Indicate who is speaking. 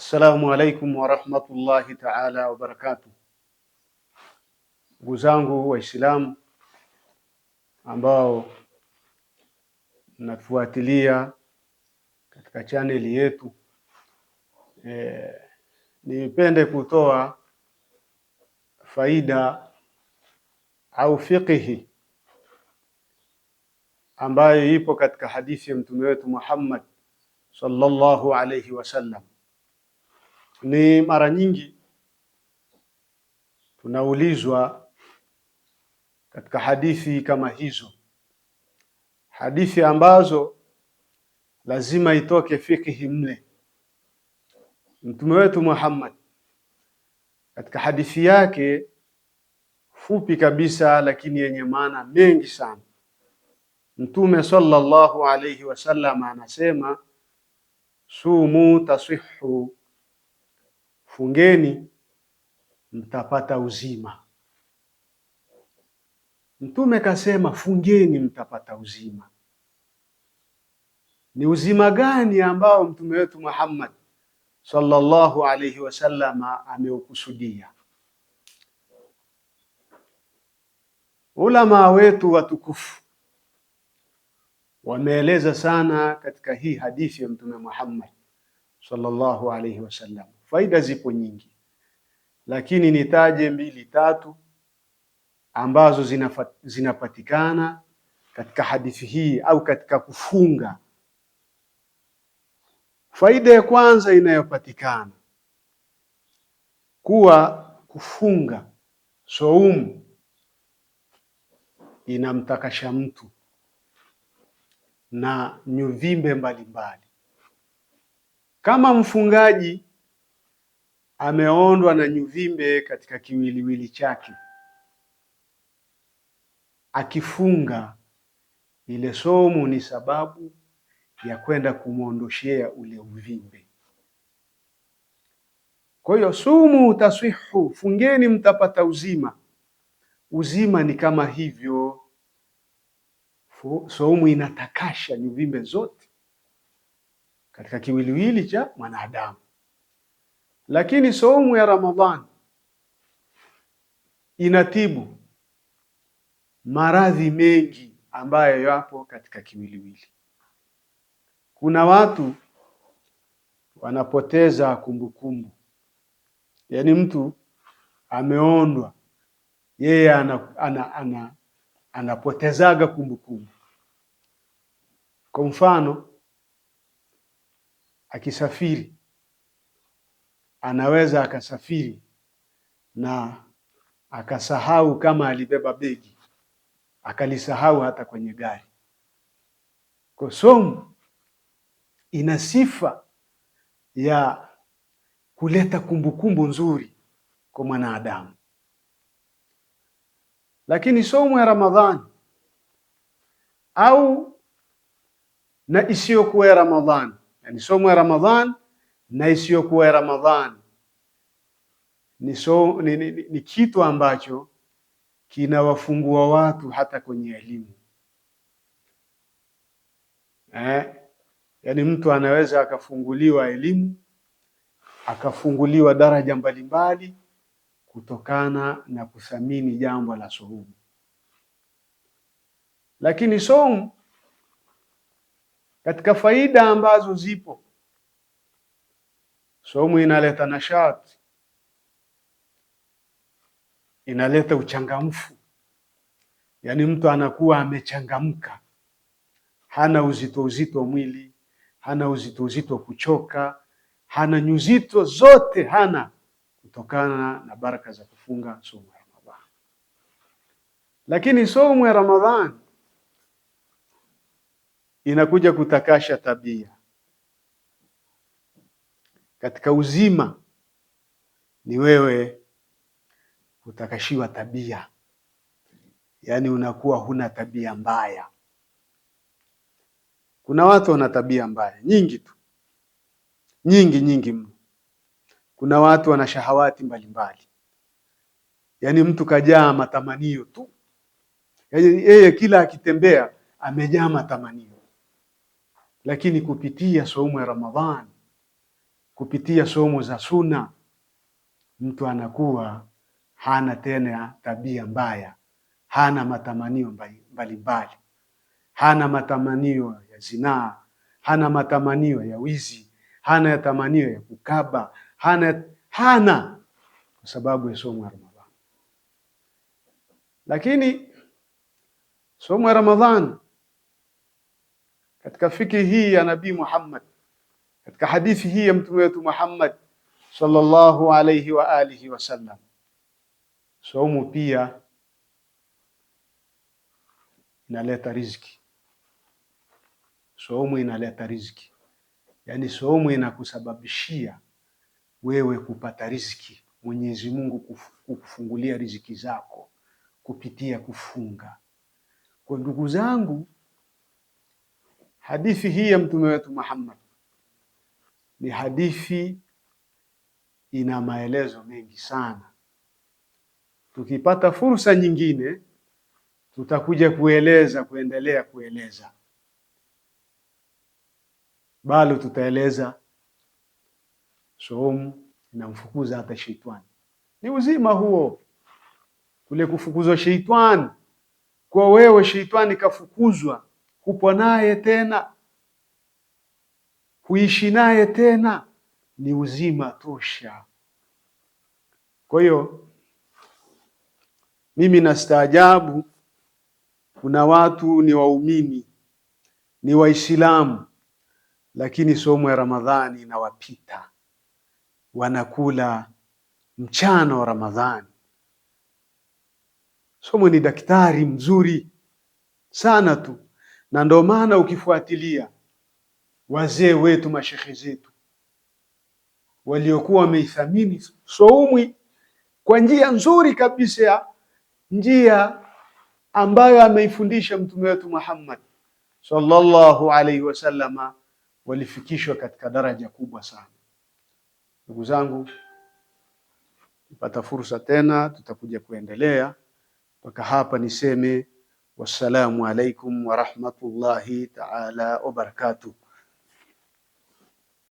Speaker 1: Assalamu alaikum warahmatullahi taala wabarakatuh. Ndugu zangu Waislamu ambao mnafuatilia katika chaneli yetu, nipende kutoa faida au fiqhi ambayo ipo katika hadithi ya mtume wetu Muhammad sallallahu alayhi wasallam. Ni mara nyingi tunaulizwa katika hadithi kama hizo, hadithi ambazo lazima itoke fiqhi mle. Mtume wetu Muhammad katika hadithi yake fupi kabisa lakini yenye maana mengi sana, Mtume sallallahu alayhi wasallam anasema, sumu tasihhu, fungeni mtapata uzima. Mtume kasema fungeni mtapata uzima. Ni uzima gani ambao mtume wetu Muhammad sallallahu alayhi wasallam ameukusudia? Ulama wetu watukufu wameeleza sana katika hii hadithi ya mtume Muhammad sallallahu alayhi wasallam. Faida zipo nyingi, lakini nitaje mbili tatu ambazo zinapatikana katika hadithi hii au katika kufunga. Faida ya kwanza inayopatikana kuwa kufunga saumu inamtakasha mtu na nyuvimbe mbalimbali. Kama mfungaji ameondwa na nyuvimbe katika kiwiliwili chake, akifunga ile saumu ni sababu ya kwenda kumwondoshea ule uvimbe. Kwa hiyo sumu taswihu, fungeni mtapata uzima. Uzima ni kama hivyo, saumu inatakasha nyuvimbe zote katika kiwiliwili cha mwanadamu. Lakini saumu ya Ramadhani inatibu maradhi mengi ambayo yapo katika kiwiliwili. Kuna watu wanapoteza kumbukumbu, yaani mtu ameondwa, yeye anapotezaga kumbukumbu. Kwa mfano, akisafiri anaweza akasafiri na akasahau kama alibeba begi, akalisahau hata kwenye gari. Kwa saumu ina sifa ya kuleta kumbukumbu nzuri kwa mwanadamu. Lakini saumu ya Ramadhani au na isiyokuwa ya Ramadhani, yani saumu ya Ramadhani na isiyokuwa ya Ramadhani, ni kitu ambacho kinawafungua watu hata kwenye elimu. Yani mtu anaweza akafunguliwa elimu, akafunguliwa daraja mbalimbali kutokana na kuthamini jambo la saumu. Lakini saumu katika faida ambazo zipo, saumu inaleta nashati, inaleta uchangamfu, yani mtu anakuwa amechangamka, hana uzito mwili, hana uzito kuchoka, hana nyuzito zote, hana, kutokana na baraka za kufunga saumu ya Ramadhani. Lakini saumu ya Ramadhani inakuja kutakasha tabia. Katika uzima ni wewe kutakashiwa tabia, yaani unakuwa huna tabia mbaya. Kuna watu wana tabia mbaya nyingi tu, nyingi mno. Kuna watu wana shahawati mbalimbali, yaani mtu kajaa matamanio tu, yaani yeye kila akitembea amejaa matamanio. Lakini kupitia saumu ya Ramadhani kupitia somo za sunna mtu anakuwa hana tena tabia mbaya, hana matamanio mbalimbali, hana matamanio ya zinaa, hana matamanio ya wizi, hana tamanio ya kukaba, hana kwa sababu ya somo la Ramadhani. Lakini somo la Ramadhani katika fikhi hii ya Nabii Muhammad, katika hadithi hii ya mtume wetu Muhammad sallallahu alayhi wa alihi wasallam, somo pia inaleta riziki. Somo inaleta riziki, yani somo inakusababishia wewe kupata riziki, Mwenyezi Mungu kukufungulia riziki zako kupitia kufunga. Kwa ndugu zangu, hadithi hii ya mtume wetu Muhammad ni hadithi ina maelezo mengi sana. Tukipata fursa nyingine tutakuja kuendelea kueleza. Bado tutaeleza saumu inamfukuza hata sheitani. Ni uzima huo, kule kufukuzwa sheitani. Kwa wewe sheitani kafukuzwa, kupo naye tena, kuishi naye tena, ni uzima tosha. Kwa hiyo mimi nastaajabu, kuna watu ni waumini, ni Waislamu, lakini somo ya Ramadhani inawapita, wanakula mchana wa Ramadhani. Somo ni daktari mzuri sana tu, na ndio maana ukifuatilia wazee wetu, mashekhe zetu waliokuwa wameithamini saumu kwa njia nzuri kabisa, njia ambayo ameifundisha mtume wetu Muhammad sallallahu alaihi wasallama, walifikishwa katika daraja kubwa sana. Ndugu zangu, nipata fursa tena tutakuja kuendelea. Mpaka hapa niseme wassalamu alaikum wa rahmatullahi ta'ala wa barakatuh.